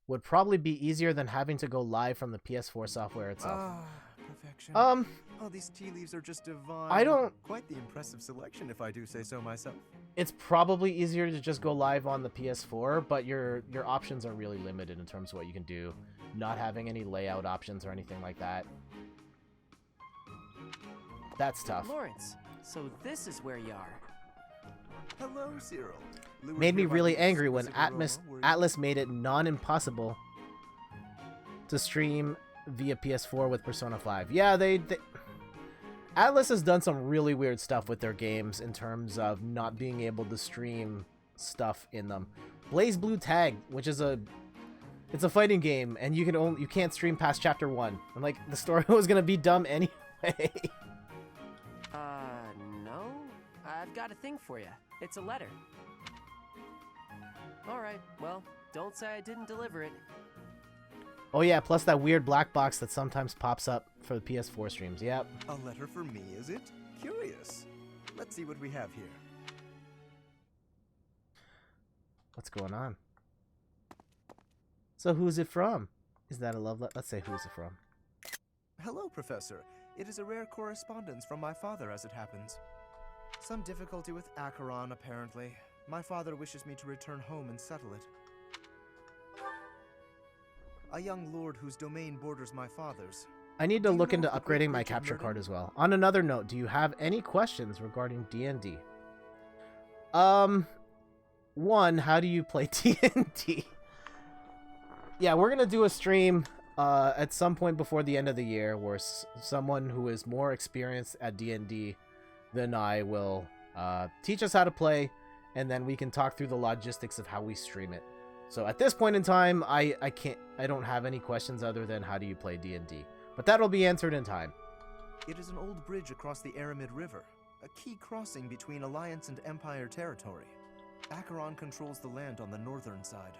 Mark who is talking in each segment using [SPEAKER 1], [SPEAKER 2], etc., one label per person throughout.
[SPEAKER 1] would probably be easier than having to go live from the PS4 software itself.
[SPEAKER 2] Ah, perfection. Oh, these tea leaves are just divine.
[SPEAKER 1] I don't...
[SPEAKER 2] Quite the impressive selection, if I do say so myself.
[SPEAKER 1] It's probably easier to just go live on the PS4, but your options are really limited in terms of what you can do. Not having any layout options or anything like that. That's tough.
[SPEAKER 3] Lawrence, so this is where you are.
[SPEAKER 2] Hello, Cyril.
[SPEAKER 1] Made me really angry when Atlas made it non-impossible to stream via PS4 with Persona 5. Yeah, they Atlas has done some really weird stuff with their games in terms of not being able to stream stuff in them. Blaze Blue Tag, which is it's a fighting game, and you can't stream past chapter 1. And like the story was gonna be dumb anyway.
[SPEAKER 3] No. I've got a thing for you. It's a letter. All right. Well, don't say I didn't deliver it.
[SPEAKER 1] Oh yeah, plus that weird black box that sometimes pops up for the PS4 streams. Yep.
[SPEAKER 2] A letter for me, is it? Curious. Let's see what we have here.
[SPEAKER 1] What's going on? So who's it from? Is that a love letter? Let's say who's it from.
[SPEAKER 2] Hello, Professor. It is a rare correspondence from my father, as it happens. Some difficulty with Acheron, apparently. My father wishes me to return home and settle it. A young lord whose domain borders my father's.
[SPEAKER 1] I need to look into upgrading my capture card as well. On another note, do you have any questions regarding D&D? One, how do you play D&D? Yeah, we're gonna do a stream at some point before the end of the year where someone who is more experienced at D&D than I will teach us how to play, and then we can talk through the logistics of how we stream it. So at this point in time, I don't have any questions other than how do you play D&D. But that'll be answered in time.
[SPEAKER 2] It is an old bridge across the Aramid River, a key crossing between Alliance and Empire territory. Acheron controls the land on the northern side.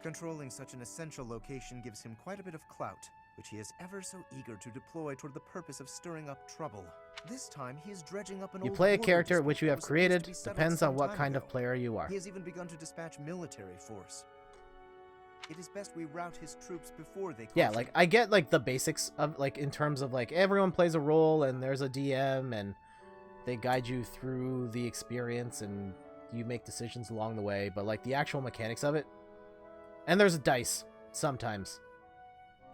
[SPEAKER 2] Controlling such an essential location gives him quite a bit of clout, which he is ever so eager to deploy toward the purpose of stirring up trouble. This time, he is dredging up an old
[SPEAKER 1] You play a
[SPEAKER 2] border
[SPEAKER 1] character
[SPEAKER 2] dispute
[SPEAKER 1] which you
[SPEAKER 2] that
[SPEAKER 1] have
[SPEAKER 2] was supposed
[SPEAKER 1] created,
[SPEAKER 2] to be settled
[SPEAKER 1] depends
[SPEAKER 2] some
[SPEAKER 1] on what
[SPEAKER 2] time
[SPEAKER 1] kind of
[SPEAKER 2] ago.
[SPEAKER 1] player you are.
[SPEAKER 2] He has even begun to dispatch military force. It is best we rout his troops before they
[SPEAKER 1] Yeah,
[SPEAKER 2] cross
[SPEAKER 1] like
[SPEAKER 2] it.
[SPEAKER 1] I get like the basics of like in terms of like everyone plays a role and there's a DM and they guide you through the experience and you make decisions along the way, but like the actual mechanics of it, and there's a dice sometimes,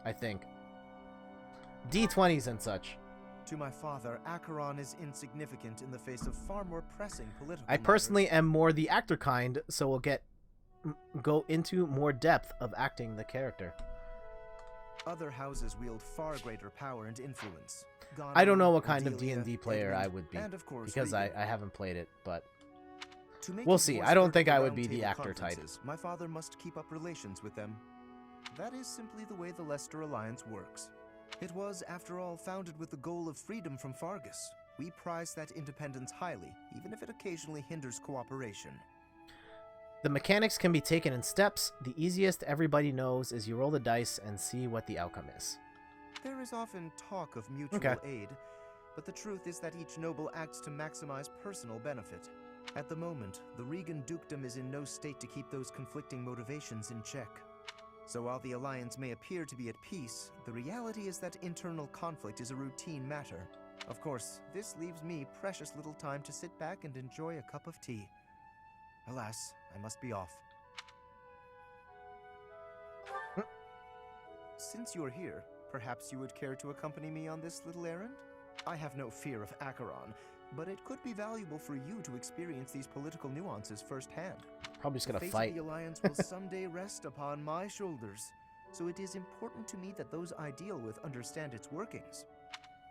[SPEAKER 1] I think, D20s and such.
[SPEAKER 2] To my father, Acheron is insignificant in the face of far more pressing political
[SPEAKER 1] I personally
[SPEAKER 2] matters.
[SPEAKER 1] am more the actor kind, so we'll go into more depth of acting the character.
[SPEAKER 2] Other houses wield far greater power and influence.
[SPEAKER 1] I don't
[SPEAKER 2] Gondor,
[SPEAKER 1] know what kind of
[SPEAKER 2] Cordelia,
[SPEAKER 1] D&D player I
[SPEAKER 2] Edmund,
[SPEAKER 1] would be,
[SPEAKER 2] and of course
[SPEAKER 1] because I
[SPEAKER 2] Regan.
[SPEAKER 1] haven't played it, but
[SPEAKER 2] To make
[SPEAKER 1] we'll
[SPEAKER 2] his
[SPEAKER 1] see.
[SPEAKER 2] voice
[SPEAKER 1] I don't
[SPEAKER 2] heard
[SPEAKER 1] think
[SPEAKER 2] at
[SPEAKER 1] I
[SPEAKER 2] the
[SPEAKER 1] would be
[SPEAKER 2] round
[SPEAKER 1] the
[SPEAKER 2] table
[SPEAKER 1] actor type.
[SPEAKER 2] conferences, My father must keep up relations with them. That is simply the way the Leicester Alliance works. It was, after all, founded with the goal of freedom from Fargus. We prize that independence highly, even if it occasionally hinders cooperation.
[SPEAKER 1] The mechanics can be taken in steps. The easiest everybody knows is you roll the dice and see what the outcome is.
[SPEAKER 2] There is often talk of mutual aid, but the truth is that each noble acts to maximize personal benefit. At the moment, the Regan dukedom is in no state to keep those conflicting motivations in check. So while the Alliance may appear to be at peace, the reality is that internal conflict is a routine matter. Of course, this leaves me precious little time to sit back and enjoy a cup of tea. Alas, I must be off. Since you're here, perhaps you would care to accompany me on this little errand? I have no fear of Acheron, but it could be valuable for you to experience these political nuances firsthand.
[SPEAKER 1] Probably just
[SPEAKER 2] The
[SPEAKER 1] gonna
[SPEAKER 2] fate
[SPEAKER 1] fight.
[SPEAKER 2] of the Alliance will someday rest upon my shoulders, so it is important to me that those I deal with understand its workings.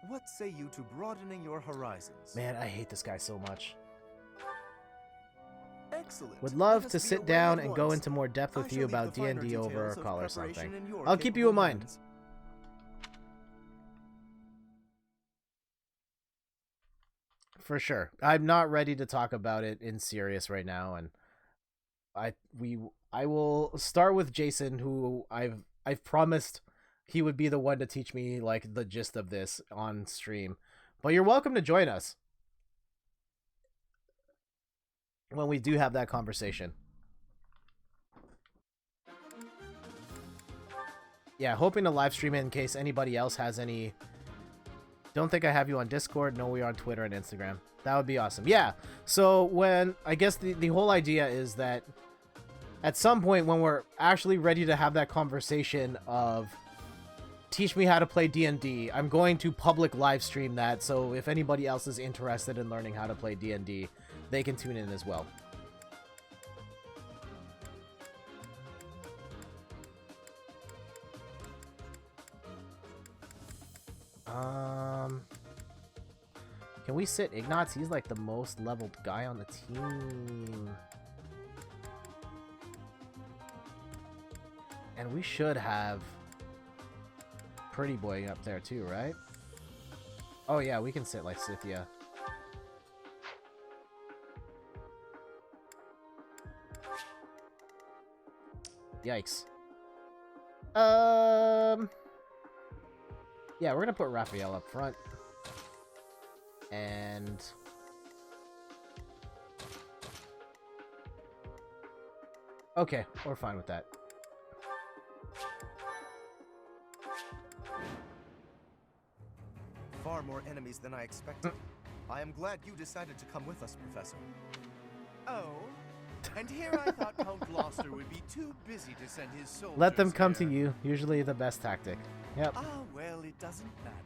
[SPEAKER 2] What say you to broadening your horizons?
[SPEAKER 1] Man, I hate this guy so much.
[SPEAKER 2] Excellent.
[SPEAKER 1] Would
[SPEAKER 2] Let
[SPEAKER 1] love
[SPEAKER 2] us
[SPEAKER 1] to
[SPEAKER 2] be
[SPEAKER 1] sit
[SPEAKER 2] away
[SPEAKER 1] down
[SPEAKER 2] at
[SPEAKER 1] and go
[SPEAKER 2] once.
[SPEAKER 1] into more depth
[SPEAKER 2] I
[SPEAKER 1] with
[SPEAKER 2] shall
[SPEAKER 1] you
[SPEAKER 2] leave
[SPEAKER 1] about
[SPEAKER 2] the finer
[SPEAKER 1] D&D over a
[SPEAKER 2] details of
[SPEAKER 1] call or
[SPEAKER 2] preparation
[SPEAKER 1] something.
[SPEAKER 2] in your
[SPEAKER 1] I'll keep you in
[SPEAKER 2] capable
[SPEAKER 1] mind.
[SPEAKER 2] hands.
[SPEAKER 1] For sure. I'm not ready to talk about it in serious right now, and I will start with Jason, who I've promised he would be the one to teach me like the gist of this on stream. But you're welcome to join us when we do have that conversation. yeah, hoping to live stream it in case anybody else has any. Don't think I have you on Discord. No, we are on Twitter and Instagram. That would be awesome. Yeah. So when I guess the whole idea is that at some point when we're actually ready to have that conversation of teach me how to play D&D, I'm going to public live stream that. So if anybody else is interested in learning how to play D&D, they can tune in as well. Can we sit Ignatz? He's like the most leveled guy on the team. And we should have Pretty Boy up there too, right? Oh yeah, we can sit like Scythia. Yikes. Yeah, we're gonna put Raphael up front. And okay, we're fine with that.
[SPEAKER 2] Far more enemies than I expected. I am glad you decided to come with us, Professor.
[SPEAKER 4] Oh, and here I thought Count Gloucester would be too busy to send his soldiers.
[SPEAKER 1] Let them come to
[SPEAKER 4] here.
[SPEAKER 1] you. Usually the best tactic. Yep.
[SPEAKER 4] Ah, well, it doesn't matter.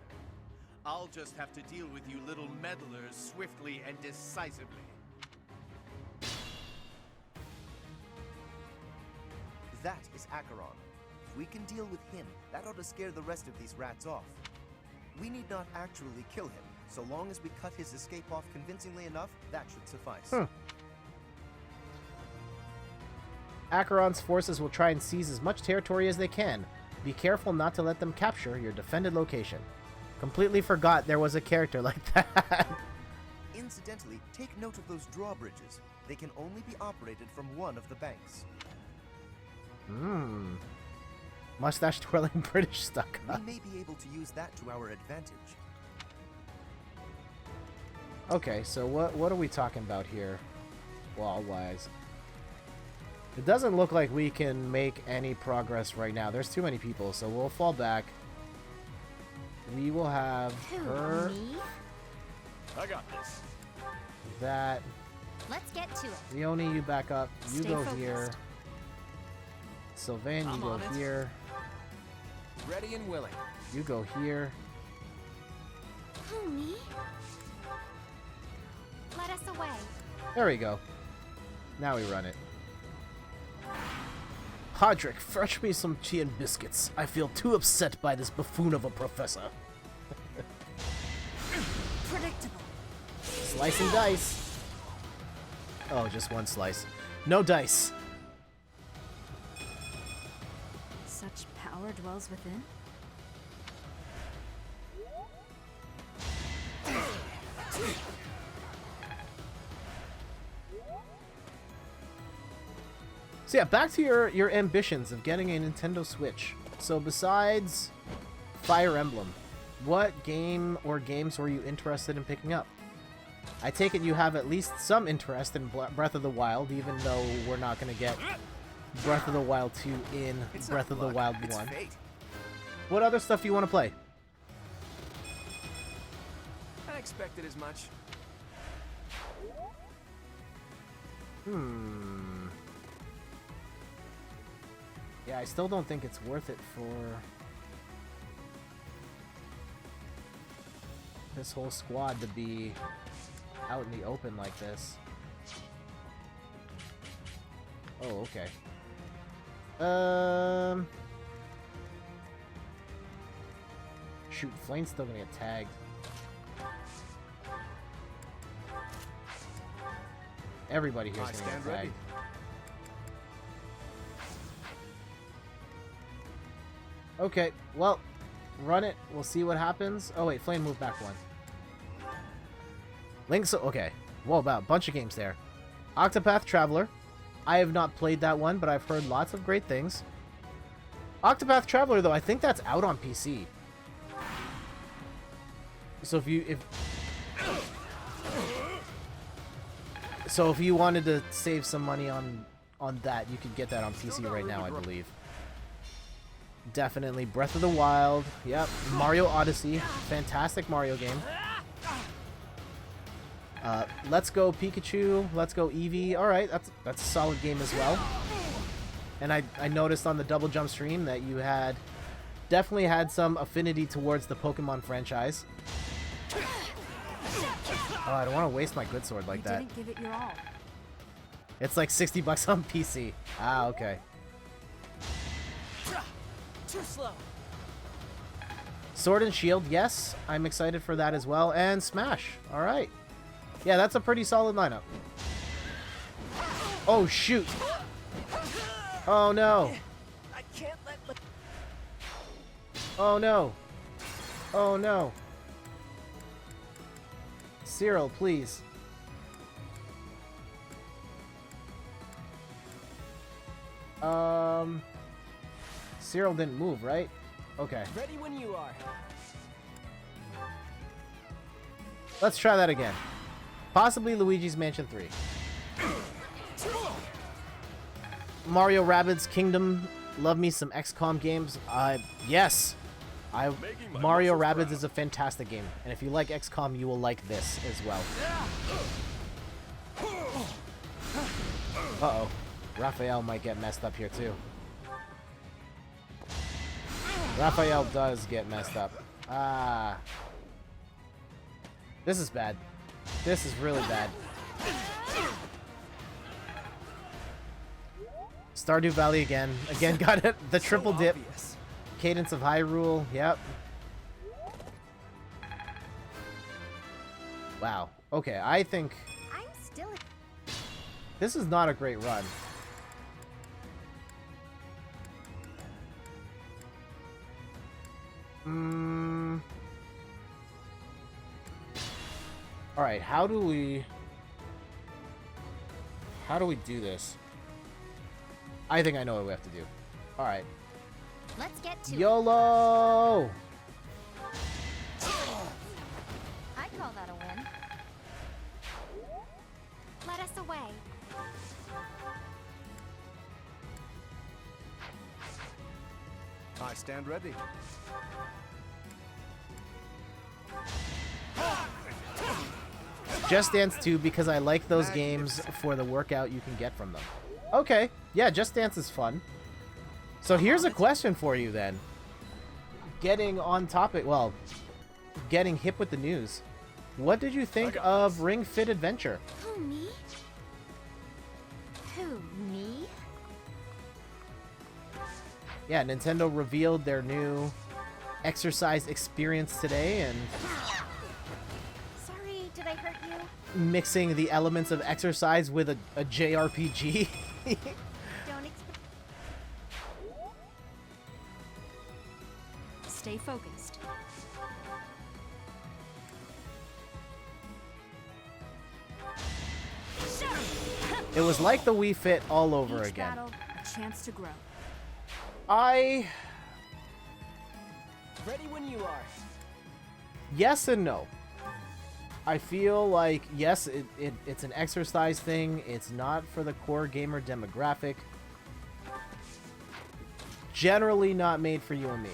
[SPEAKER 4] I'll just have to deal with you little meddlers swiftly and decisively.
[SPEAKER 2] That is Acheron. If we can deal with him, that ought to scare the rest of these rats off. We need not actually kill him. So long as we cut his escape off convincingly enough, that should suffice.
[SPEAKER 1] Acheron's forces will try and seize as much territory as they can. Be careful not to let them capture your defended location. Completely forgot there was a character like that.
[SPEAKER 2] Incidentally, take note of those drawbridges. They can only be operated from one of the banks.
[SPEAKER 1] Mustache twirling British stuck up.
[SPEAKER 2] We may be able to use that to our advantage.
[SPEAKER 1] Okay, so what are we talking about here, wall-wise? It doesn't look like we can make any progress right now. There's too many people, so we'll fall back. We will have her.
[SPEAKER 4] I got this.
[SPEAKER 1] That.
[SPEAKER 5] Let's get to it.
[SPEAKER 1] Leonie, you back up. You
[SPEAKER 5] Stay
[SPEAKER 1] go
[SPEAKER 5] focused.
[SPEAKER 1] here. Sylvain, you
[SPEAKER 3] I'm
[SPEAKER 1] go
[SPEAKER 3] on it.
[SPEAKER 1] here.
[SPEAKER 3] Ready and willing.
[SPEAKER 1] You go here.
[SPEAKER 5] Who, me? Let us away.
[SPEAKER 1] There we go. Now we run it. Hodrick, fetch me some tea and biscuits. I feel too upset by this buffoon of a professor.
[SPEAKER 5] Predictable.
[SPEAKER 1] Slice and dice. Oh, just one slice. No dice.
[SPEAKER 5] Such power dwells within?
[SPEAKER 1] So yeah, back to your ambitions of getting a Nintendo Switch. So besides Fire Emblem, what game or games were you interested in picking up? I take it you have at least some interest in Breath of the Wild, even though we're not going to get Breath of the Wild 2 in
[SPEAKER 4] It's
[SPEAKER 1] Breath
[SPEAKER 4] not
[SPEAKER 1] of the
[SPEAKER 4] luck,
[SPEAKER 1] Wild
[SPEAKER 4] it's
[SPEAKER 1] 1.
[SPEAKER 4] fate.
[SPEAKER 1] What other stuff do you want to play?
[SPEAKER 3] I expected as much.
[SPEAKER 1] Yeah, I still don't think it's worth it for this whole squad to be out in the open like this. Oh, okay. Shoot, Flame's still gonna get tagged. Everybody here's
[SPEAKER 4] I
[SPEAKER 1] gonna
[SPEAKER 4] stand
[SPEAKER 1] get
[SPEAKER 4] ready.
[SPEAKER 1] tagged. Okay, well, run it. We'll see what happens. Oh wait, Flame moved back one. Link's okay. Whoa, about a bunch of games there. Octopath Traveler. I have not played that one, but I've heard lots of great things. Octopath Traveler, though, I think that's out on PC. So if you wanted to save some money on that, you could get that on PC right now, I believe. Definitely. Breath of the Wild. Yep. Mario Odyssey. Fantastic Mario game. Let's Go Pikachu. Let's Go Eevee. Alright, that's a solid game as well. And I noticed on the Double Jump stream that you definitely had some affinity towards the Pokemon franchise. Oh, I don't want to waste my good sword like that.
[SPEAKER 5] Didn't give it your all.
[SPEAKER 1] It's like 60 bucks on PC. Ah, okay.
[SPEAKER 3] Too slow.
[SPEAKER 1] Sword and Shield, yes. I'm excited for that as well. And Smash. Alright. Yeah, that's a pretty solid lineup. Oh, shoot. Oh, no.
[SPEAKER 3] I can't let.
[SPEAKER 1] Oh, no. Oh, no. Cyril, please. Cyril didn't move, right? Okay.
[SPEAKER 3] Ready when you are.
[SPEAKER 1] Let's try that again. Possibly Luigi's Mansion 3. Mario Rabbids Kingdom. Love me some XCOM games. Yes. Mario Rabbids is a fantastic game. And if you like XCOM, you will like this as well. Uh-oh. Raphael might get messed up here too. Raphael does get messed up. Ah. This is bad. This is really bad. Stardew Valley again. Again, got it. The triple dip. Cadence of Hyrule. Yep. Wow. Okay, I think
[SPEAKER 5] I'm still.
[SPEAKER 1] this is not a great run. Alright, how do we do this? I think I know what we have to do. Alright.
[SPEAKER 5] Let's get to it.
[SPEAKER 1] YOLO!
[SPEAKER 5] I call that a win. Let us away.
[SPEAKER 2] I stand ready.
[SPEAKER 1] Just Dance 2 because I like those games for the workout you can get from them. Okay, yeah, Just Dance is fun. So here's a question for you then. Getting on topic, well, getting hip with the news. What did you think of Ring Fit Adventure?
[SPEAKER 5] Who, me? Who, me?
[SPEAKER 1] Yeah, Nintendo revealed their new exercise experience today and
[SPEAKER 5] Sorry, did I hurt you?
[SPEAKER 1] mixing the elements of exercise with a JRPG.
[SPEAKER 5] Don't expect. Stay focused.
[SPEAKER 1] It was like the Wii Fit all over
[SPEAKER 5] Each
[SPEAKER 1] again.
[SPEAKER 5] battle, a chance to grow.
[SPEAKER 3] Ready when you are.
[SPEAKER 1] Yes and no. I feel like, yes, it's an exercise thing. It's not for the core gamer demographic. Generally not made for you and me.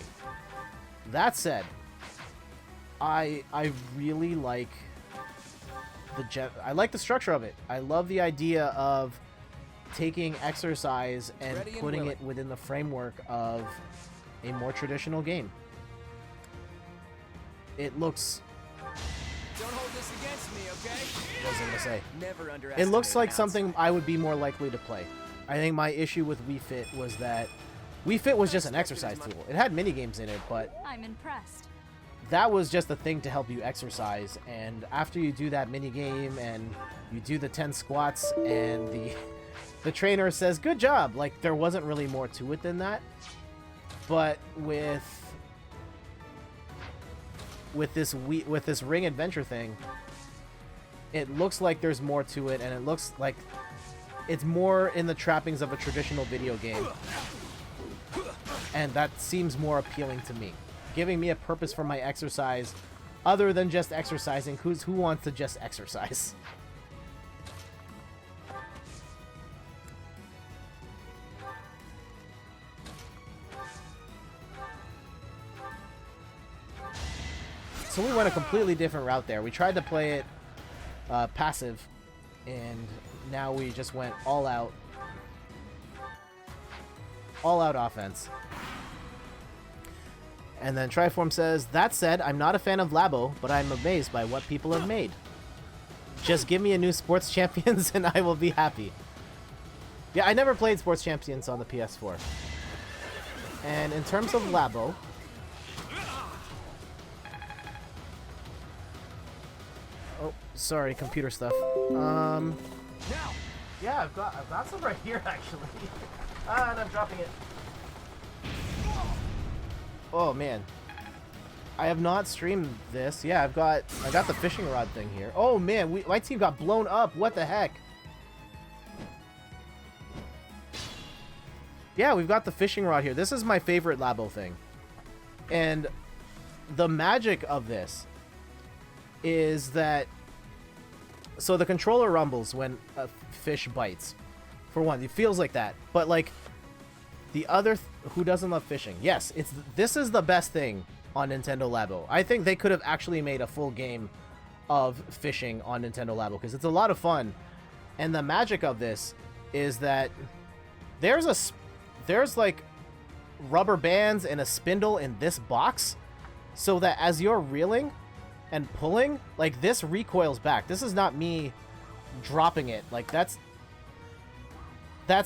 [SPEAKER 1] That said, I really like I like the structure of it. I love the idea of taking exercise and
[SPEAKER 3] Ready and
[SPEAKER 1] putting
[SPEAKER 3] willing.
[SPEAKER 1] it within the framework of a more traditional game. It looks...
[SPEAKER 3] Don't hold this against me, okay?
[SPEAKER 1] What was I gonna say?
[SPEAKER 3] Never underestimate.
[SPEAKER 1] It looks like
[SPEAKER 3] an
[SPEAKER 1] something I would be more likely to play. I think my issue with Wii Fit was that Wii Fit was just an exercise tool. It had mini games in it, but
[SPEAKER 5] I'm impressed.
[SPEAKER 1] that was just a thing to help you exercise. And after you do that mini game and you do the 10 squats and the trainer says good job, like there wasn't really more to it than that. But with this Ring Adventure thing, it looks like there's more to it, and it looks like it's more in the trappings of a traditional video game. And that seems more appealing to me. Giving me a purpose for my exercise other than just exercising. Who wants to just exercise? So we went a completely different route there. We tried to play it passive, and now we just went all out offense. And then Triform says, that said, I'm not a fan of Labo, but I'm amazed by what people have made. Just give me a new Sports Champions and I will be happy. Yeah, I never played Sports Champions on the PS4. And in terms of Labo, oh, sorry, computer stuff. Yeah, I've got some right here actually. And I'm dropping it. Oh man, I have not streamed this. Yeah, I got the fishing rod thing here. Oh man, my team got blown up. What the heck? Yeah, we've got the fishing rod here. This is my favorite Labo thing, and the magic of this is that so the controller rumbles when a fish bites. For one, it feels like that, but like. The other, who doesn't love fishing? Yes, this is the best thing on Nintendo Labo. I think they could have actually made a full game of fishing on Nintendo Labo because it's a lot of fun. And the magic of this is that there's like rubber bands and a spindle in this box so that as you're reeling and pulling, like this recoils back. This is not me dropping it. Like that's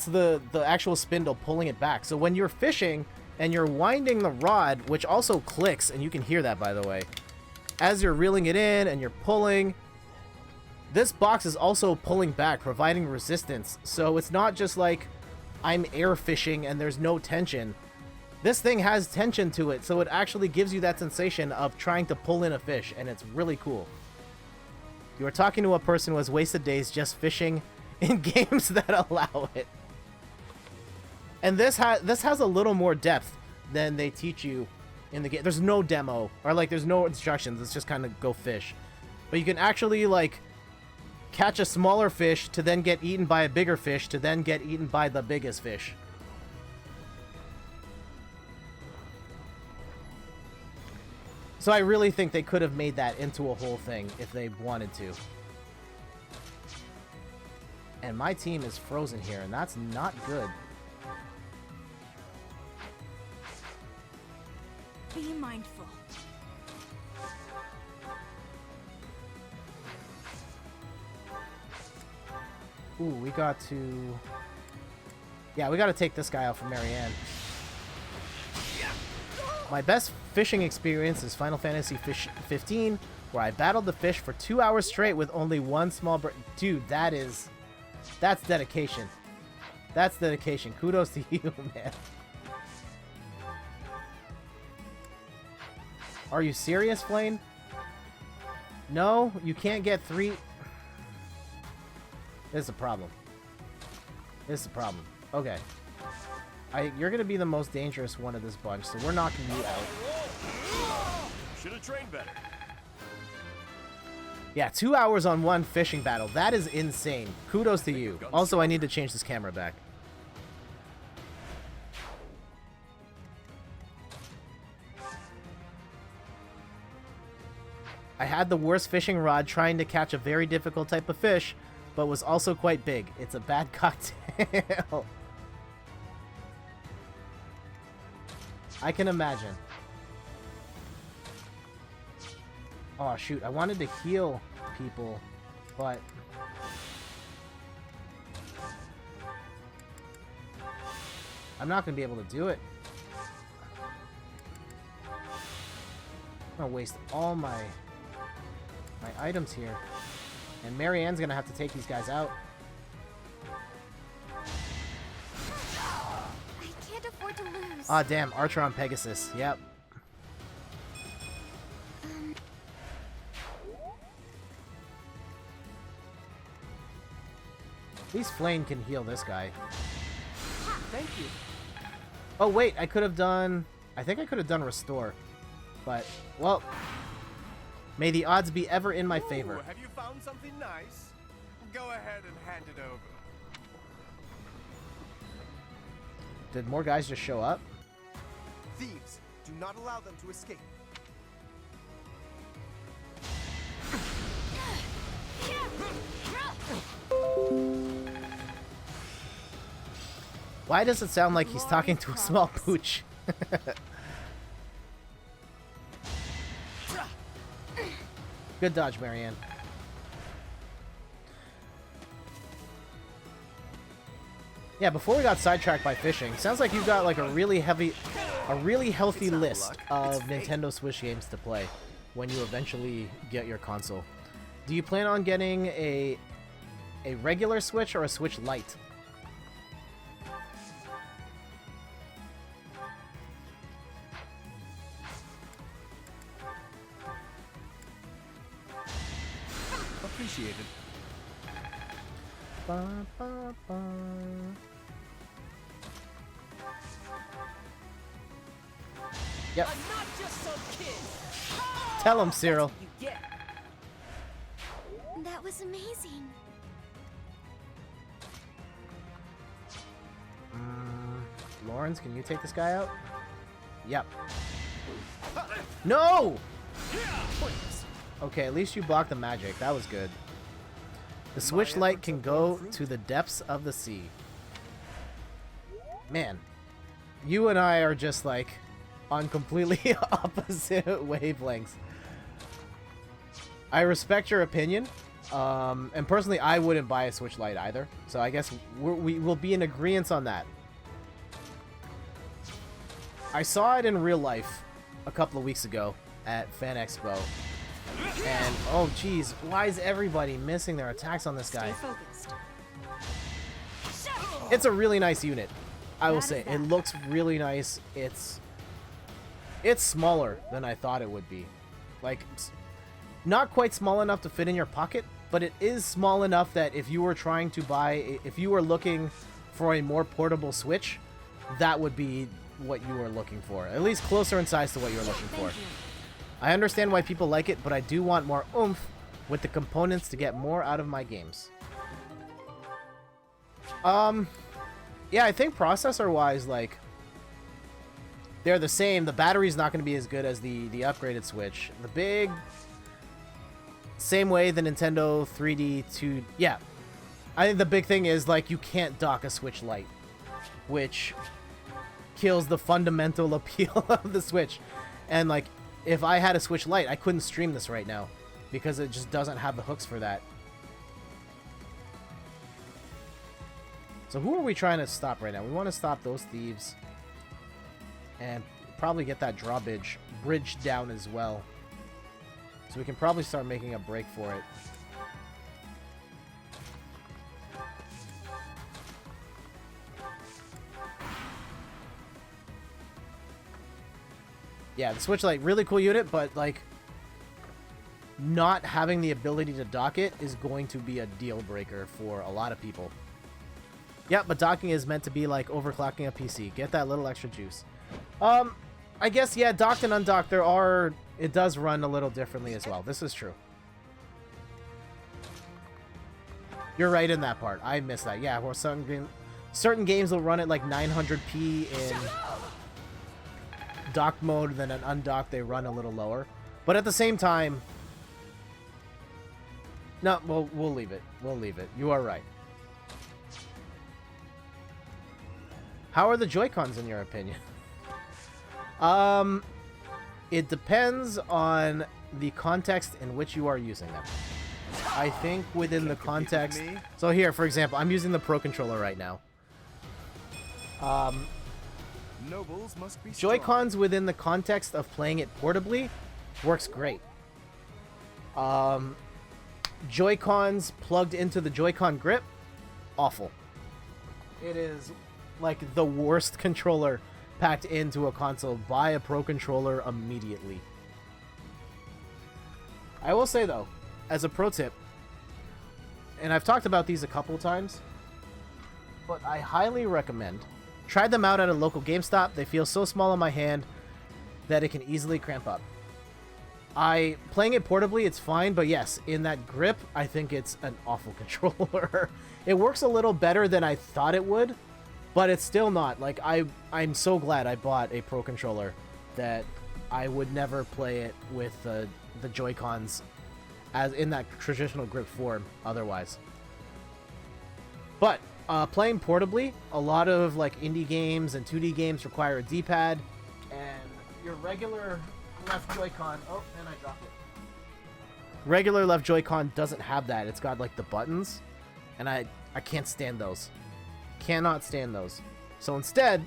[SPEAKER 1] the actual spindle pulling it back. So when you're fishing and you're winding the rod, which also clicks, and you can hear that by the way, as you're reeling it in and you're pulling, this box is also pulling back, providing resistance. So it's not just like I'm air fishing and there's no tension. This thing has tension to it, so it actually gives you that sensation of trying to pull in a fish, and it's really cool. You are talking to a person who has wasted days just fishing in games that allow it. And this has a little more depth than they teach you in the game. There's no demo, or like there's no instructions. It's just kind of go fish. But you can actually like catch a smaller fish to then get eaten by a bigger fish to then get eaten by the biggest fish. So I really think they could have made that into a whole thing if they wanted to. And my team is frozen here, and that's not good.
[SPEAKER 5] Be mindful.
[SPEAKER 1] Ooh, we got to... Yeah, we got to take this guy out for Marianne. My best fishing experience is Final Fantasy 15, where I battled the fish for 2 hours straight with only one small break. Dude, that's dedication. That's dedication. Kudos to you, man. Are you serious, Flame? No, you can't get 3... This is a problem. This is a problem. Okay. You're gonna be the most dangerous one of this bunch, so we're knocking you out.
[SPEAKER 6] Should have trained better.
[SPEAKER 1] Yeah, 2 hours on one fishing battle. That is insane. Kudos to you. Also, I need to change this camera back. I had the worst fishing rod trying to catch a very difficult type of fish, but was also quite big. It's a bad cocktail. I can imagine. Oh shoot, I wanted to heal people, but... I'm not going to be able to do it. I'm going to waste all my items here. And Marianne's going to have to take these guys out.
[SPEAKER 5] I can't afford to lose.
[SPEAKER 1] Ah, damn. Archer on Pegasus. Yep. At least Flame can heal this guy.
[SPEAKER 3] Thank you.
[SPEAKER 1] Oh, wait. I could have done... I think I could have done Restore. But, well... May the odds be ever in my favor.
[SPEAKER 4] Ooh, have you found something nice? Go ahead and hand it over.
[SPEAKER 1] Did more guys just show up?
[SPEAKER 2] Thieves, do not allow them to escape.
[SPEAKER 1] Why does it sound like he's
[SPEAKER 5] Glory
[SPEAKER 1] talking to a small
[SPEAKER 5] promise.
[SPEAKER 1] pooch? Good dodge, Marianne. Yeah, before we got sidetracked by fishing, sounds like you've got like a really healthy list of Nintendo Switch games to play when you eventually get your console. Do you plan on getting a regular Switch or a Switch Lite?
[SPEAKER 2] Appreciated.
[SPEAKER 1] Ba, ba, ba. Yep.
[SPEAKER 3] I'm not just some kid.
[SPEAKER 1] Tell him, Cyril.
[SPEAKER 3] You get.
[SPEAKER 5] That was amazing.
[SPEAKER 1] Lawrence, can you take this guy out? Yep. No! Okay, at least you blocked the magic. That was good. The Switch Lite can go to the depths of the sea. Man, you and I are just like on completely opposite wavelengths. I respect your opinion, and personally, I wouldn't buy a Switch Lite either. So I guess we will be in agreement on that. I saw it in real life a couple of weeks ago at Fan Expo. And, oh geez, why is everybody missing their attacks on this guy?
[SPEAKER 5] Stay focused.
[SPEAKER 1] It's a really nice unit, I will
[SPEAKER 5] That
[SPEAKER 1] say.
[SPEAKER 5] is
[SPEAKER 1] It
[SPEAKER 5] that.
[SPEAKER 1] looks really nice. It's smaller than I thought it would be. Like, not quite small enough to fit in your pocket, but it is small enough that if you were trying to buy, if you were looking for a more portable Switch, that would be what you were looking for. At least closer in size to what you were looking for.
[SPEAKER 5] Thank you.
[SPEAKER 1] I understand why people like it, but I do want more oomph with the components to get more out of my games. Yeah, I think processor-wise, like, they're the same. The battery's not going to be as good as the upgraded Switch. The big... Same way the Nintendo 3D 2... Yeah. I think the big thing is, like, you can't dock a Switch Lite, which kills the fundamental appeal of the Switch. And, like, if I had a Switch Lite, I couldn't stream this right now because it just doesn't have the hooks for that. So who are we trying to stop right now? We want to stop those thieves and probably get that drawbridge down as well. So we can probably start making a break for it. Yeah, the Switch Lite, really cool unit, but, like, not having the ability to dock it is going to be a deal breaker for a lot of people. Yeah, but docking is meant to be like overclocking a PC. Get that little extra juice. I guess, yeah, docked and undocked, it does run a little differently as well. This is true. You're right in that part. I missed that. Yeah, where certain games will run at like 900p in dock mode, then an undocked they run a little lower. But at the same time, no, we'll leave it. We'll leave it. You are right. How are the Joy-Cons in your opinion? It depends on the context in which you are using them. I think within the context... So here, for example, I'm using the Pro Controller right now.
[SPEAKER 2] Nobles must be
[SPEAKER 1] Joy-Cons within the context of playing it portably works great. Joy-Cons plugged into the Joy-Con grip, awful. It is like the worst controller packed into a console. Buy a Pro Controller immediately. I will say though, as a pro tip, and I've talked about these a couple times, but I highly recommend. Tried them out at a local GameStop. They feel so small in my hand that it can easily cramp up. Playing it portably, it's fine, but yes, in that grip, I think it's an awful controller. It works a little better than I thought it would, but it's still not. Like, I'm so glad I bought a Pro Controller that I would never play it with the Joy-Cons as in that traditional grip form otherwise. But playing portably, a lot of like indie games and 2D games require a D-pad, and your regular left Joy-Con. Oh, and I dropped it. Regular left Joy-Con doesn't have that. It's got like the buttons, and I can't stand those. Cannot stand those. So instead,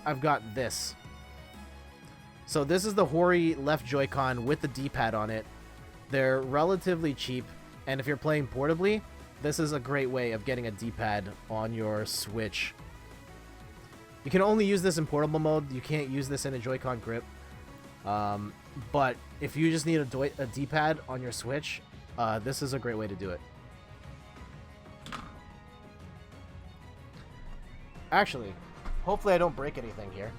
[SPEAKER 1] I've got this. So this is the Hori left Joy-Con with the D-pad on it. They're relatively cheap, and if you're playing portably, this is a great way of getting a D-pad on your Switch. You can only use this in portable mode. You can't use this in a Joy-Con grip. But if you just need a D-pad on your Switch, this is a great way to do it. Actually, hopefully I don't break anything here.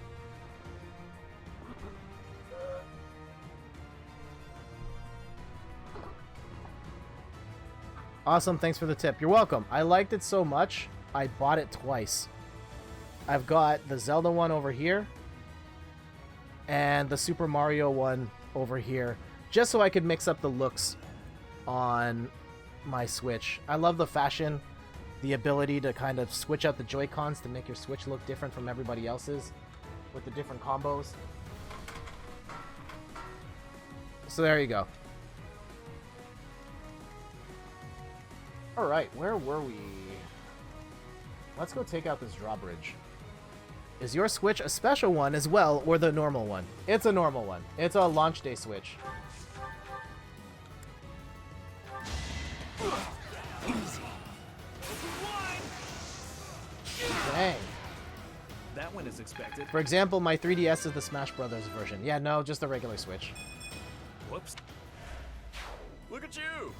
[SPEAKER 1] Awesome, thanks for the tip. You're welcome. I liked it so much, I bought it twice. I've got the Zelda one over here, and the Super Mario one over here, just so I could mix up the looks on my Switch. I love the fashion, the ability to kind of switch out the Joy-Cons to make your Switch look different from everybody else's with the different combos. So there you go. Alright, where were we? Let's go take out this drawbridge. Is your Switch a special one as well, or the normal one? It's a normal one. It's a launch day Switch.
[SPEAKER 6] Easy.
[SPEAKER 1] Dang.
[SPEAKER 6] That went as expected.
[SPEAKER 1] For example, my 3DS is the Smash Brothers version. Yeah, no, just the regular Switch.
[SPEAKER 6] Whoops. Look at you!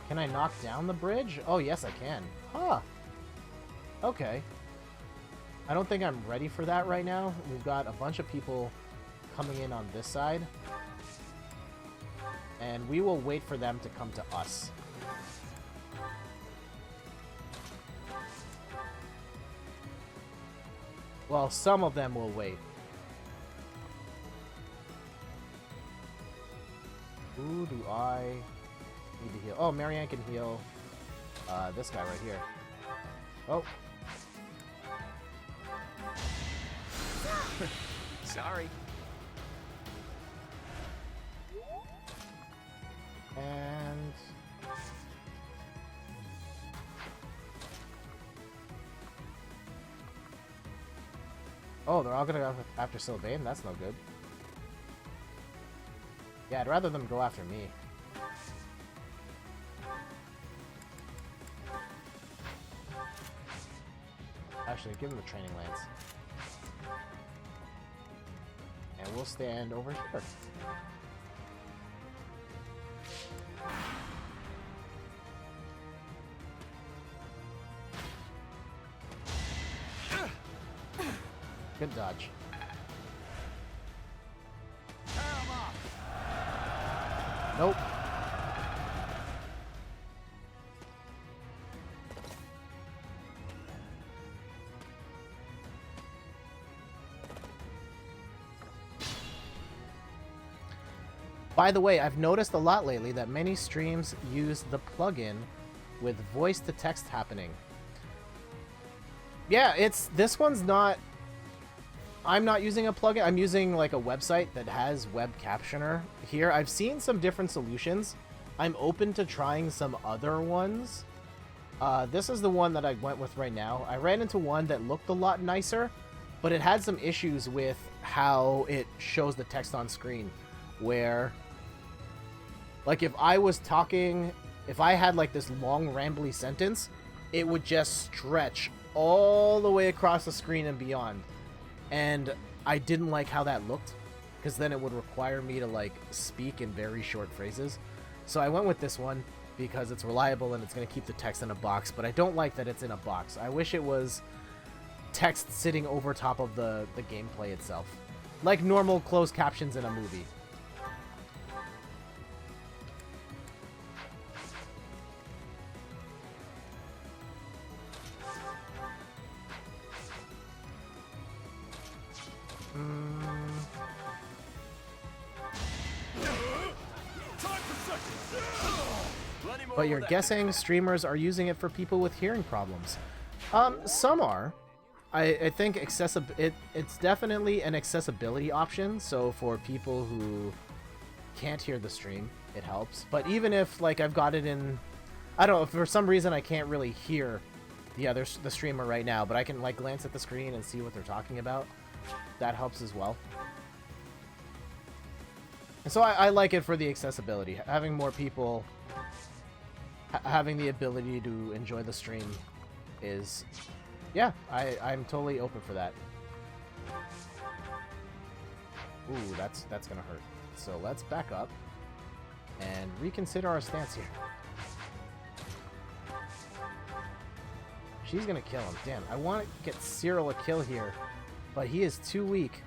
[SPEAKER 1] Can I knock down the bridge? Oh, yes, I can. Huh. Okay. I don't think I'm ready for that right now. We've got a bunch of people coming in on this side. And we will wait for them to come to us. Well, some of them will wait. Who do I need to heal? Oh, Marianne can heal this guy right here. Oh.
[SPEAKER 6] Sorry.
[SPEAKER 1] And... oh, they're all gonna go after Sylvain? That's no good. Yeah, I'd rather them go after me. Actually, give him the training lance. And we'll stand over here. Good dodge. Nope. By the way, I've noticed a lot lately that many streams use the plugin with voice to text happening. Yeah, this one's not... I'm not using a plugin. I'm using like a website that has web captioner here. I've seen some different solutions. I'm open to trying some other ones. This is the one that I went with right now. I ran into one that looked a lot nicer, but it had some issues with how it shows the text on screen, where like if I was talking, if I had like this long rambly sentence, it would just stretch all the way across the screen and beyond. And I didn't like how that looked, because then it would require me to like speak in very short phrases. So I went with this one because it's reliable and it's going to keep the text in a box, but I don't like that it's in a box. I wish it was text sitting over top of the gameplay itself, like normal closed captions in a movie.
[SPEAKER 6] Plenty
[SPEAKER 1] But you're guessing streamers are using it for people with hearing problems. Some are. I think it's definitely an accessibility option. So for people who can't hear the stream, it helps. But even if like I've got it in, I don't know, if for some reason I can't really hear the streamer right now, but I can like glance at the screen and see what they're talking about. That helps as well. And so I like it for the accessibility. Having more people having the ability to enjoy the stream is, yeah, I'm totally open for that. Ooh, that's gonna hurt. So let's back up and reconsider our stance here. She's gonna kill him. Damn, I want to get Cyril a kill here, but he is too weak.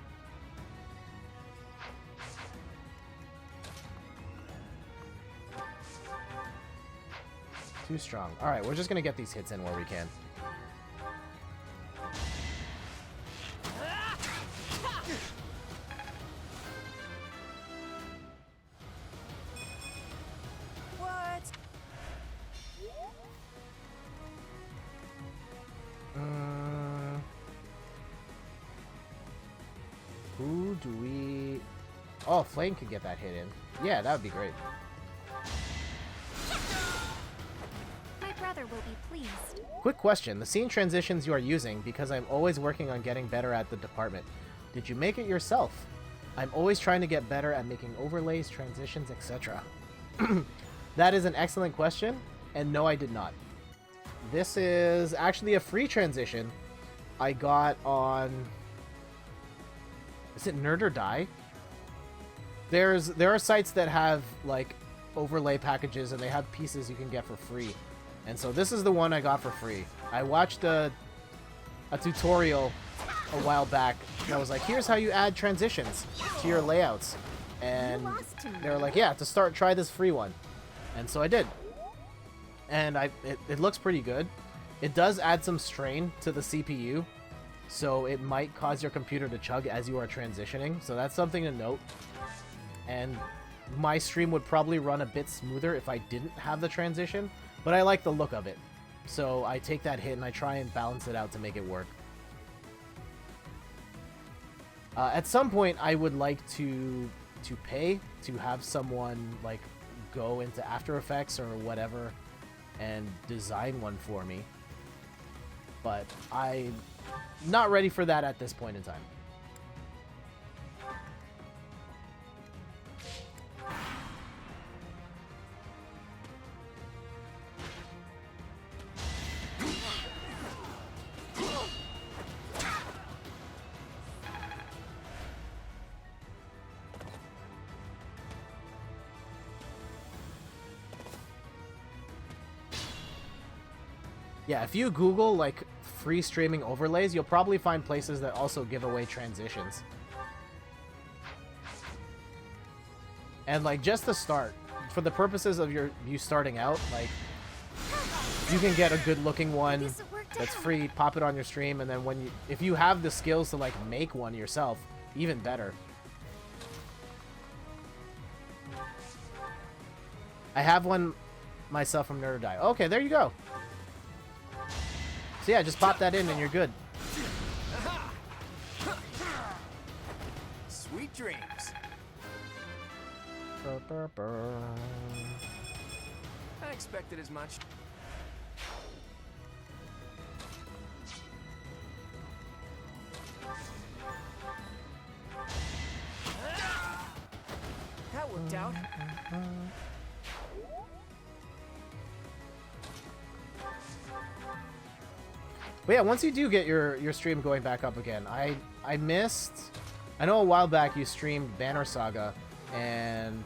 [SPEAKER 1] Too strong. Alright, we're just gonna get these hits in where we can.
[SPEAKER 3] What?
[SPEAKER 1] Who do we... Oh, Flame could get that hit in. Yeah, that would be great.
[SPEAKER 5] My brother will be pleased.
[SPEAKER 1] Quick question. The scene transitions you are using, because I'm always working on getting better at the department. Did you make it yourself? I'm always trying to get better at making overlays, transitions, etc. That is an excellent question, and no, I did not. This is actually a free transition I got on... Is it Nerd or Die? There are sites that have like overlay packages and they have pieces you can get for free. And so this is the one I got for free. I watched a tutorial a while back that was like, here's how you add transitions to your layouts. And they were like, yeah, to start, try this free one. And so I did. And it looks pretty good. It does add some strain to the CPU, so it might cause your computer to chug as you are transitioning. So that's something to note. And my stream would probably run a bit smoother if I didn't have the transition, but I like the look of it. So I take that hit and I try and balance it out to make it work. At some point, I would like to pay to have someone like go into After Effects or whatever and design one for me. But I'm not ready for that at this point in time. Yeah, if you Google, like, free streaming overlays, you'll probably find places that also give away transitions. And, like, just to start, for the purposes of you starting out, like, you can get a good-looking one that's free, pop it on your stream, and then if you have the skills to, like, make one yourself, even better. I have one myself from Nerd or Die. Okay, there you go. So yeah, just pop that in and you're good.
[SPEAKER 6] Sweet dreams.
[SPEAKER 3] I expected as much. That worked out.
[SPEAKER 1] But yeah, once you do get your stream going back up again, I know a while back you streamed Banner Saga, and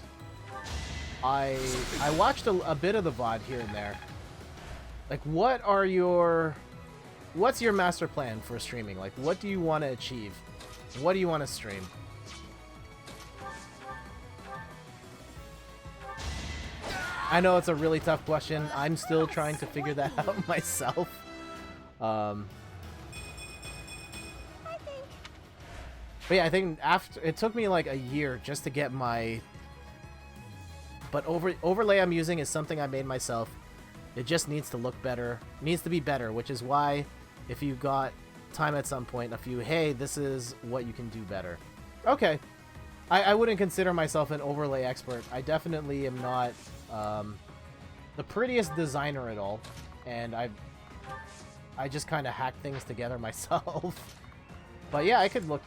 [SPEAKER 1] I watched a bit of the VOD here and there. Like, what's your master plan for streaming? Like, what do you want to achieve? What do you want to stream? I know it's a really tough question. I'm still trying to figure that out myself. But yeah, I think it took me like a year just to get my but overlay I'm using is something I made myself. It just needs to look better, needs to be better, which is why if you got time at some point, a few, hey, this is what you can do better. Okay. I wouldn't consider myself an overlay expert. I definitely am not the prettiest designer at all, and I just kind of hack things together myself. But yeah, I could look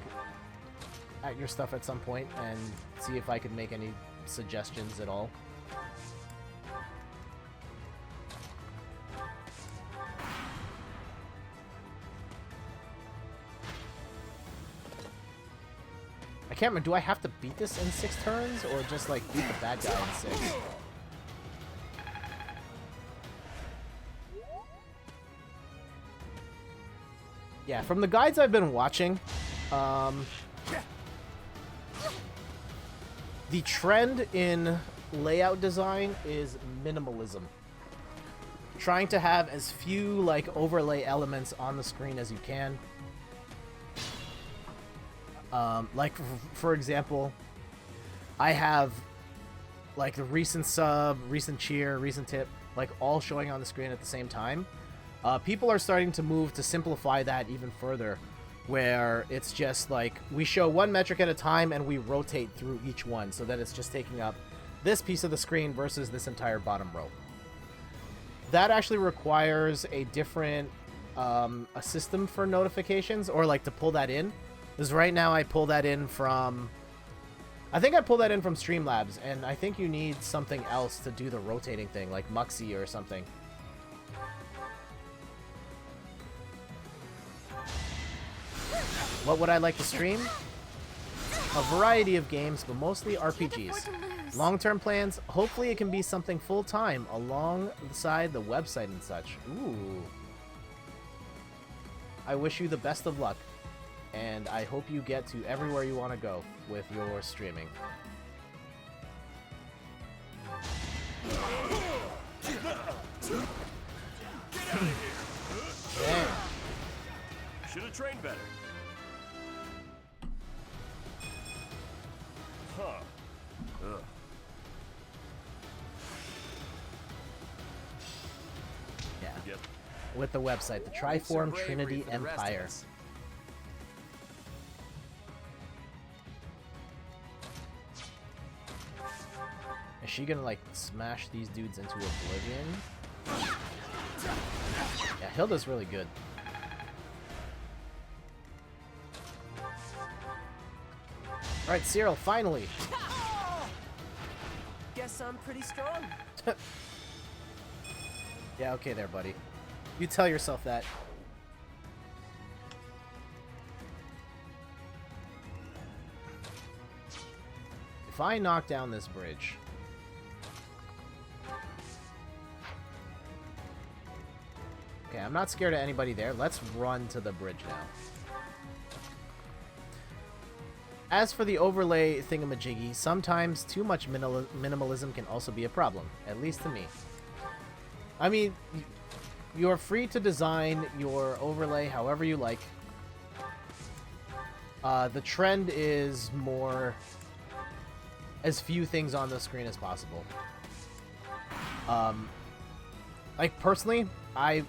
[SPEAKER 1] at your stuff at some point and see if I could make any suggestions at all. I can't remember, do I have to beat this in 6 turns, or just, like, beat the bad guy in 6? Yeah, from the guides I've been watching, the trend in layout design is minimalism. Trying to have as few, like, overlay elements on the screen as you can. Like, for example, I have, like, the recent sub, recent cheer, recent tip, like, all showing on the screen at the same time. People are starting to move to simplify that even further, where it's just, like, we show one metric at a time and we rotate through each one so that it's just taking up this piece of the screen versus this entire bottom row. That actually requires a different, a system for notifications, or, like, to pull that in. Because right now I pull that in from... I think I pull that in from Streamlabs, and I think you need something else to do the rotating thing, like Muxy or something. What would I like to stream? A variety of games, but mostly RPGs. Long-term plans, hopefully it can be something full-time alongside the website and such. Ooh. I wish you the best of luck. And I hope you get to everywhere you want to go with your streaming. Damn.
[SPEAKER 6] Should have trained better. Huh. Ugh.
[SPEAKER 1] Yeah.
[SPEAKER 6] Yep.
[SPEAKER 1] With the website, the Triform Trinity Empire. Is she gonna, like, smash these dudes into oblivion? Yeah, Hilda's really good. Alright, Cyril, finally!
[SPEAKER 3] Guess I'm pretty strong.
[SPEAKER 1] Yeah, okay there, buddy. You tell yourself that. If I knock down this bridge... Okay, I'm not scared of anybody there. Let's run to the bridge now. As for the overlay thingamajiggy, sometimes too much minimalism can also be a problem, at least to me. I mean, you're free to design your overlay however you like. The trend is more as few things on the screen as possible. Like, personally, I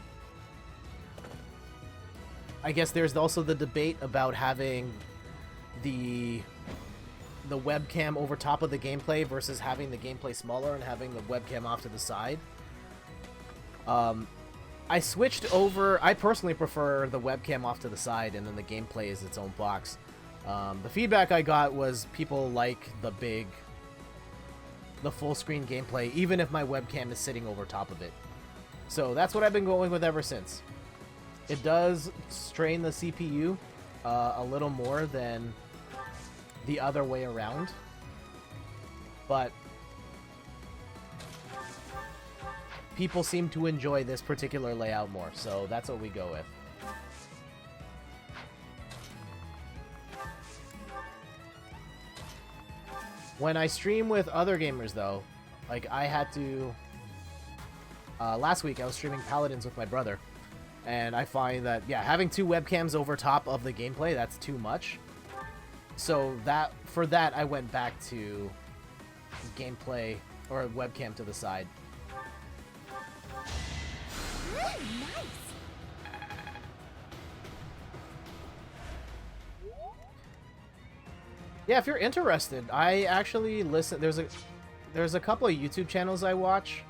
[SPEAKER 1] guess there's also the debate about having the webcam over top of the gameplay versus having the gameplay smaller and having the webcam off to the side. I switched over. I personally prefer the webcam off to the side and then the gameplay is its own box. The feedback I got was people like the full screen gameplay, even if my webcam is sitting over top of it. So that's what I've been going with ever since. It does strain the CPU a little more than the other way around, but people seem to enjoy this particular layout more, so that's what we go with. When I stream with other gamers, though, like I had to... last week I was streaming Paladins with my brother, and I find that, yeah, having two webcams over top of the gameplay, that's too much. So for that, I went back to gameplay or webcam to the side.
[SPEAKER 5] Nice.
[SPEAKER 1] Yeah, if you're interested, I actually listen. There's a couple of YouTube channels I watch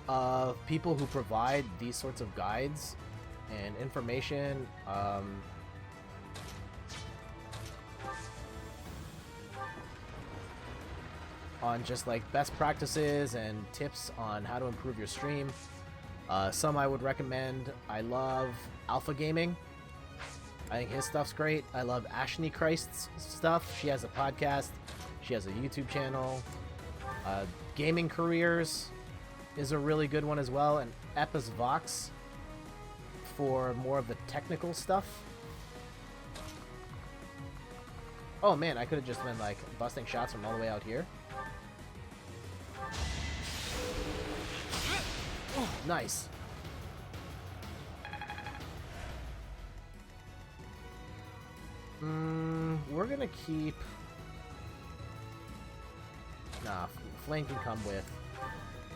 [SPEAKER 1] of people who provide these sorts of guides and information. On just like best practices and tips on how to improve your stream. Some I would recommend. I love Alpha Gaming. I think his stuff's great. I love Ashley Christ's stuff. She has a podcast. She has a YouTube channel. Gaming Careers is a really good one as well. And Epis Vox for more of the technical stuff. Oh man, I could have just been like busting shots from all the way out here. Oh, nice. We're gonna keep... Nah, Flame can come with.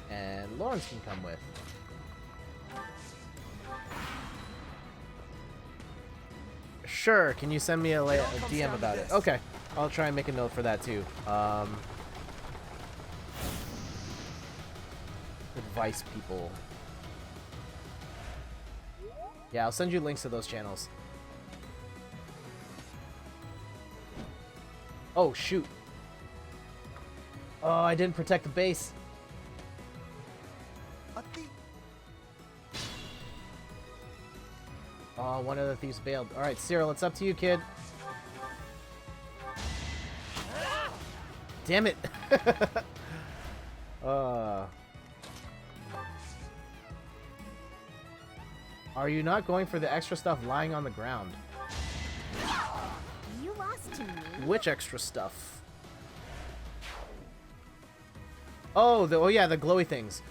[SPEAKER 1] And Lawrence can come with. Sure, can you send me a DM about it? Okay, I'll try and make a note for that too. Advice people. Yeah, I'll send you links to those channels. Oh, shoot. Oh, I didn't protect the base. Oh, one of the thieves bailed. Alright, Cyril, it's up to you, kid. Damn it. Are you not going for the extra stuff lying on the ground?
[SPEAKER 5] You lost to me.
[SPEAKER 1] Which extra stuff? Oh, oh yeah, the glowy things.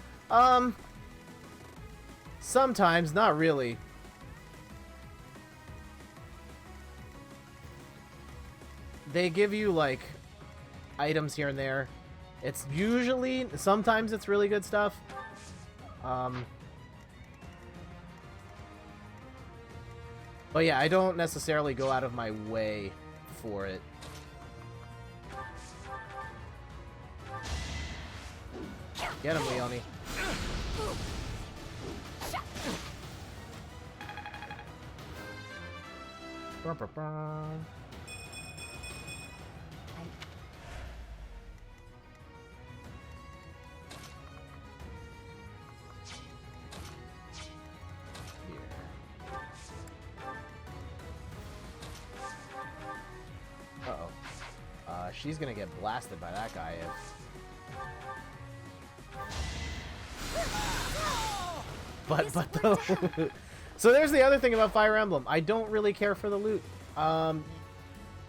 [SPEAKER 1] Sometimes, not really. They give you like items here and there. It's usually, sometimes it's really good stuff. But yeah, I don't necessarily go out of my way for it. Get him, Leonie. She's gonna get blasted by that guy if... But though... So there's the other thing about Fire Emblem. I don't really care for the loot. I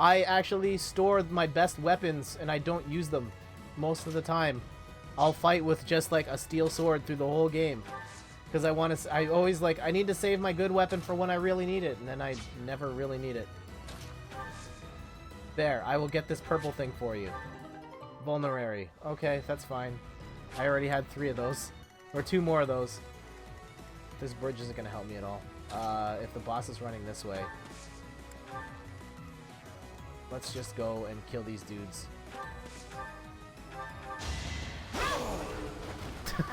[SPEAKER 1] actually store my best weapons and I don't use them most of the time. I'll fight with just like a steel sword through the whole game. Because I always like, I need to save my good weapon for when I really need it, and then I never really need it. There, I will get this purple thing for you. Vulnerary. Okay, that's fine. I already had 3 of those. Or 2 more of those. This bridge isn't going to help me at all. If the boss is running this way. Let's just go and kill these dudes.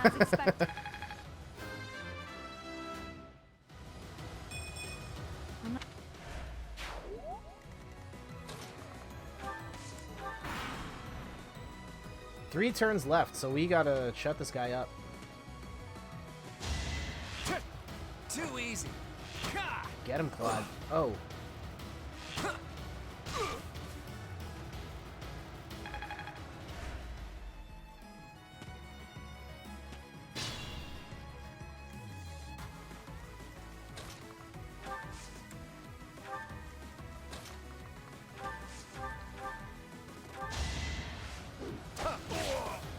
[SPEAKER 5] As expected.
[SPEAKER 1] 3 turns left, so we gotta shut this guy up.
[SPEAKER 3] Too easy.
[SPEAKER 1] Get him, Claude. Oh.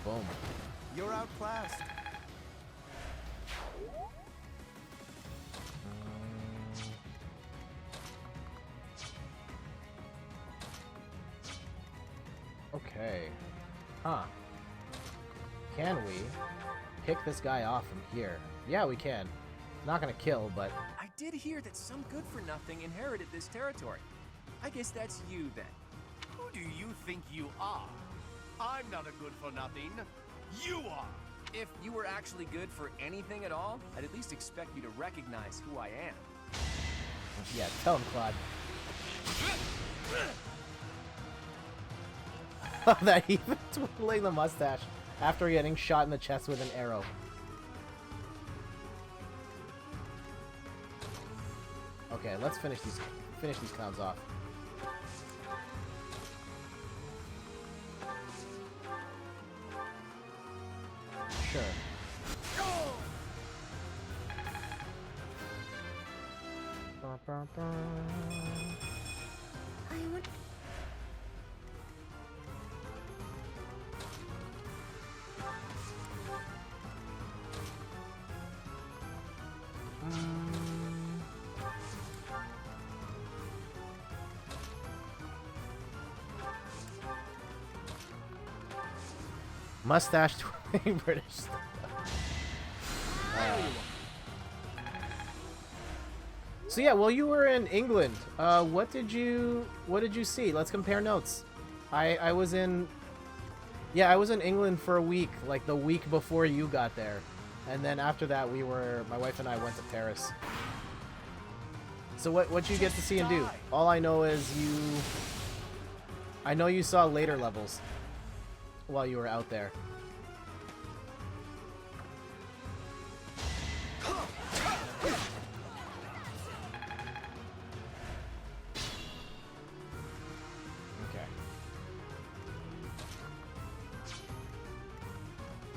[SPEAKER 1] Boom.
[SPEAKER 2] You're outclassed.
[SPEAKER 1] Okay. Huh. Can we pick this guy off from here? Yeah, we can. Not gonna kill, but...
[SPEAKER 3] I did hear that some good-for-nothing inherited this territory. I guess that's you, then.
[SPEAKER 4] Who do you think you are? I'm not a good for nothing. You are.
[SPEAKER 3] If you were actually good for anything at all, I'd at least expect you to recognize who I am.
[SPEAKER 1] Yeah, tell him, Claude. That even twiddling the mustache after getting shot in the chest with an arrow. Okay, let's finish these clowns off. Sure.
[SPEAKER 5] I would...
[SPEAKER 1] Mustache twirling British. So yeah, well, you were in England. What did you see? Let's compare notes. I was in England for a week, like the week before you got there, and then after that my wife and I went to Paris. So what you get to see and do? All I know is I know you saw later levels while you were out there.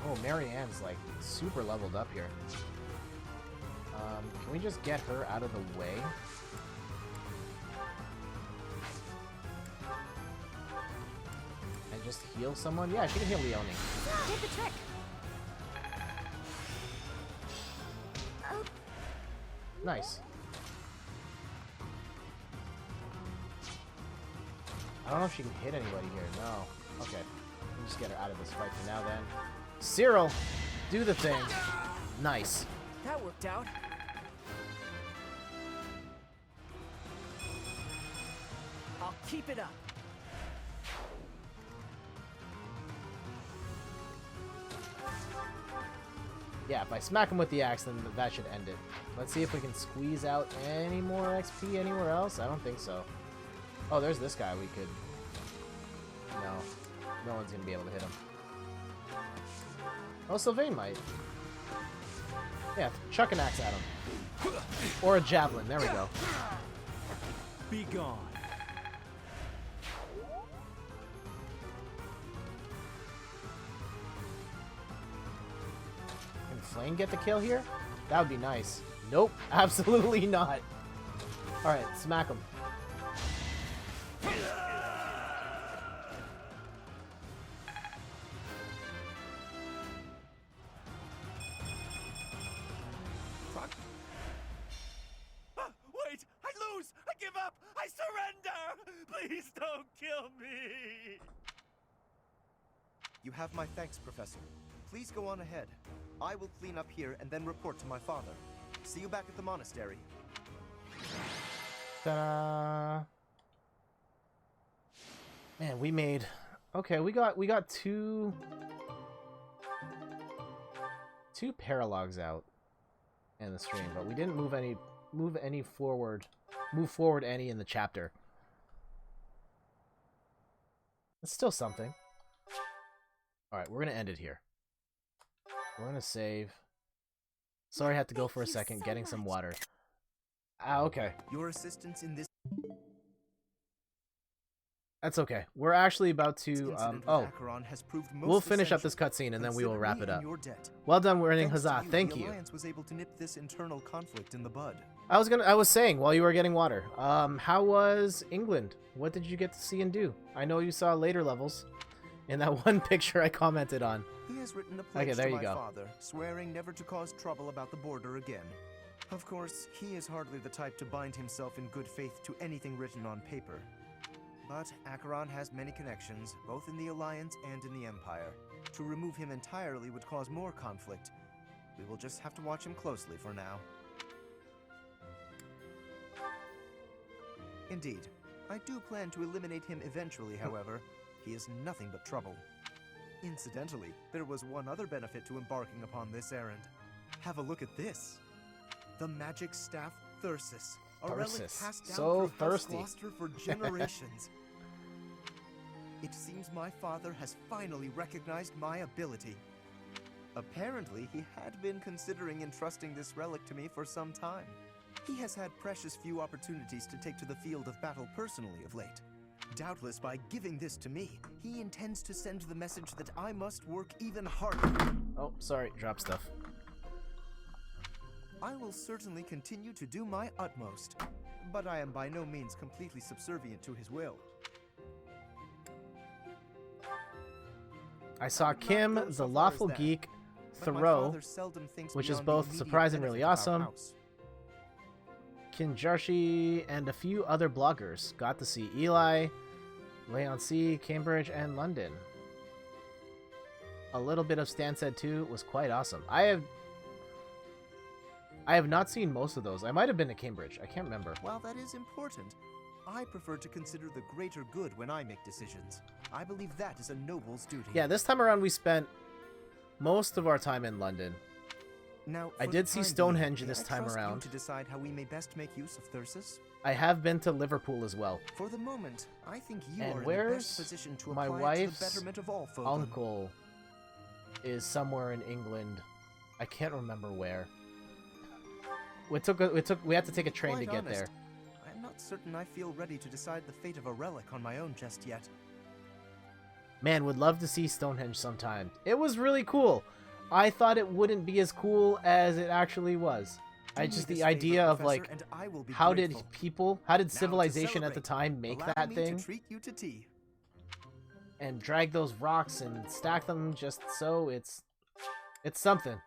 [SPEAKER 1] Oh, Marianne's like super leveled up here. Can we just get her out of the way? And just heal someone? Yeah, she can heal Leonie.
[SPEAKER 5] Did the trick. Oh.
[SPEAKER 1] Nice. I don't know if she can hit anybody here. No. Okay. We'll just get her out of this fight for now then. Cyril, do the thing. Nice.
[SPEAKER 3] That worked out. I'll keep it up.
[SPEAKER 1] Yeah, if I smack him with the axe, then that should end it. Let's see if we can squeeze out any more XP anywhere else. I don't think so. Oh, there's this guy we could... No. No one's going to be able to hit him. Oh, Sylvain might. Yeah, chuck an axe at him. Or a javelin. There we go.
[SPEAKER 3] Be gone.
[SPEAKER 1] Can Flame get the kill here? That would be nice. Nope, absolutely not. Alright, smack him.
[SPEAKER 4] Wait! I lose! I give up! I surrender! Please don't kill me!
[SPEAKER 2] You have my thanks, Professor. Please go on ahead. I will clean up here and then report to my father. See you back at the monastery.
[SPEAKER 1] Ta-da! Man, we made... Okay, we got two paralogs out in the stream, but we didn't move forward any in the chapter. It's still something. Alright, we're gonna end it here. We're gonna save. Sorry I had to go for a second, getting some water. Ah, okay.
[SPEAKER 2] Your assistance in this
[SPEAKER 1] That's okay. We're actually about to,
[SPEAKER 2] incident with
[SPEAKER 1] oh.
[SPEAKER 2] Acheron has proved most
[SPEAKER 1] We'll finish up this
[SPEAKER 2] essential.
[SPEAKER 1] cutscene and then we will
[SPEAKER 2] Consider
[SPEAKER 1] wrap
[SPEAKER 2] me
[SPEAKER 1] it
[SPEAKER 2] in
[SPEAKER 1] up.
[SPEAKER 2] your debt.
[SPEAKER 1] Well done, winning.
[SPEAKER 2] Thanks to
[SPEAKER 1] Huzzah.
[SPEAKER 2] you,
[SPEAKER 1] Thank
[SPEAKER 2] the
[SPEAKER 1] you.
[SPEAKER 2] Alliance was able to nip this internal conflict in the bud.
[SPEAKER 1] I was saying while you were getting water. How was England? What did you get to see and do? I know you saw later levels in that one picture I commented on.
[SPEAKER 2] He has written a pledge
[SPEAKER 1] there
[SPEAKER 2] to
[SPEAKER 1] you
[SPEAKER 2] my
[SPEAKER 1] go.
[SPEAKER 2] father, swearing never to cause trouble about the border again. Of course, he is hardly the type to bind himself in good faith to anything written on paper. But Acheron has many connections, both in the Alliance and in the Empire. To remove him entirely would cause more conflict. We will just have to watch him closely for now. Indeed. I do plan to eliminate him eventually, however. He is nothing but trouble. Incidentally, there was one other benefit to embarking upon this errand. Have a look at this. The magic staff Thyrsus. A relic
[SPEAKER 1] Thyrsus.
[SPEAKER 2] passed down
[SPEAKER 1] So
[SPEAKER 2] through House
[SPEAKER 1] thirsty.
[SPEAKER 2] Gloucester for generations. It seems my father has finally recognized my ability. Apparently, he had been considering entrusting this relic to me for some time. He has had precious few opportunities to take to the field of battle personally of late. Doubtless, by giving this to me, he intends to send the message that I must work even harder.
[SPEAKER 1] Oh, sorry, drop stuff.
[SPEAKER 2] I will certainly continue to do my utmost, but I am by no means completely subservient to his will.
[SPEAKER 1] I saw Kim,
[SPEAKER 2] go so
[SPEAKER 1] the
[SPEAKER 2] far as
[SPEAKER 1] lawful
[SPEAKER 2] that,
[SPEAKER 1] geek,
[SPEAKER 2] but my
[SPEAKER 1] Thoreau,
[SPEAKER 2] father seldom thinks
[SPEAKER 1] which is
[SPEAKER 2] beyond the
[SPEAKER 1] both
[SPEAKER 2] immediate
[SPEAKER 1] surprising and
[SPEAKER 2] benefit
[SPEAKER 1] really
[SPEAKER 2] of our
[SPEAKER 1] awesome.
[SPEAKER 2] house.
[SPEAKER 1] Kinjarshi, and a few other bloggers. Got to see Eli, Leon-C, Cambridge, and London. A little bit of Stansted too was quite awesome. I have not seen most of those. I might have been to Cambridge. I can't remember.
[SPEAKER 2] While that is important, I prefer to consider the greater good when I make decisions. I believe that is a noble's duty.
[SPEAKER 1] Yeah, this time around we spent most of our time in London.
[SPEAKER 2] Now,
[SPEAKER 1] I
[SPEAKER 2] for
[SPEAKER 1] did
[SPEAKER 2] the
[SPEAKER 1] see
[SPEAKER 2] time
[SPEAKER 1] Stonehenge
[SPEAKER 2] being,
[SPEAKER 1] this
[SPEAKER 2] may I
[SPEAKER 1] time
[SPEAKER 2] trust you
[SPEAKER 1] around.
[SPEAKER 2] to decide how we may best make use of Thyrsus?
[SPEAKER 1] I have been to Liverpool as well.
[SPEAKER 2] For the moment, I think you
[SPEAKER 1] And
[SPEAKER 2] are in the
[SPEAKER 1] where's
[SPEAKER 2] best position to
[SPEAKER 1] my
[SPEAKER 2] apply it to the
[SPEAKER 1] wife's
[SPEAKER 2] betterment of all folk.
[SPEAKER 1] Uncle is somewhere in England. I can't remember where. We had to take a train to
[SPEAKER 2] Quite
[SPEAKER 1] get
[SPEAKER 2] honest,
[SPEAKER 1] there.
[SPEAKER 2] I am not certain I feel ready to decide the fate of a relic on my own just yet.
[SPEAKER 1] Man, would love to see Stonehenge sometime. It was really cool. I thought it wouldn't be as cool as it actually was.
[SPEAKER 2] Do me
[SPEAKER 1] The
[SPEAKER 2] this
[SPEAKER 1] idea
[SPEAKER 2] favor,
[SPEAKER 1] of
[SPEAKER 2] Professor,
[SPEAKER 1] like,
[SPEAKER 2] and I will be
[SPEAKER 1] how
[SPEAKER 2] grateful.
[SPEAKER 1] did
[SPEAKER 2] to
[SPEAKER 1] civilization at the
[SPEAKER 2] celebrate,
[SPEAKER 1] time make
[SPEAKER 2] allow
[SPEAKER 1] that
[SPEAKER 2] me
[SPEAKER 1] thing
[SPEAKER 2] to treat you to tea.
[SPEAKER 1] and drag those rocks and stack them just so it's something.